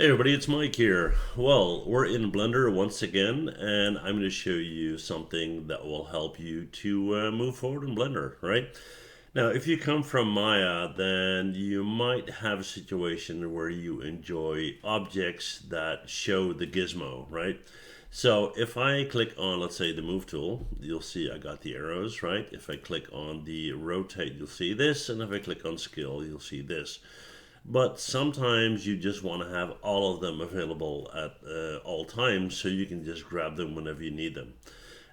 Hey everybody, it's Mike here. Well, we're in Blender once again, and I'm going to show you something that will help you to move forward in Blender, right? Now, if you come from Maya, then you might have a situation where you enjoy objects that show the gizmo, right? So if I click on, let's say, the move tool, you'll see I got the arrows, right? If I click on the rotate, you'll see this, and if I click on scale, you'll see this. But sometimes you just want to have all of them available at all times so you can just grab them whenever you need them.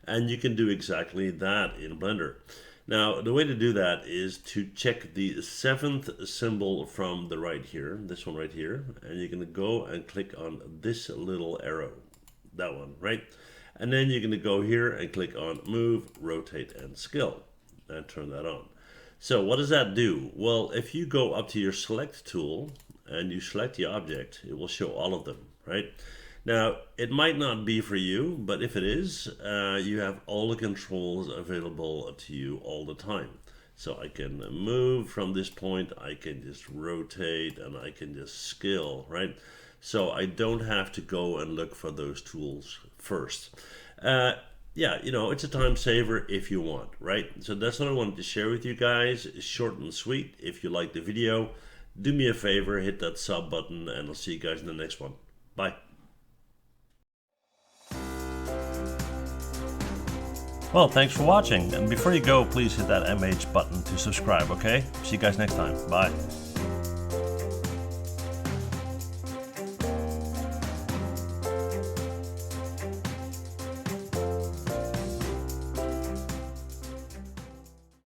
And you can do exactly that in Blender. Now, the way to do that is to check the seventh symbol from the right here, this one right here, and you're going to go and click on this little arrow, that one, right? And then you're going to go here and click on Move, Rotate, and Scale, and turn that on. So what does that do? Well, if you go up to your select tool and you select the object, it will show all of them, right? Now, it might not be for you, but if it is, you have all the controls available to you all the time. So I can move from this point, I can just rotate, and I can just scale, right? So I don't have to go and look for those tools first. Yeah, it's a time saver if you want, right? So that's what I wanted to share with you guys. It's short and sweet. If you like the video, do me a favor, hit that sub button, and I'll see you guys in the next one. Bye. Well, thanks for watching. And before you go, please hit that MH button to subscribe, okay? See you guys next time. Bye.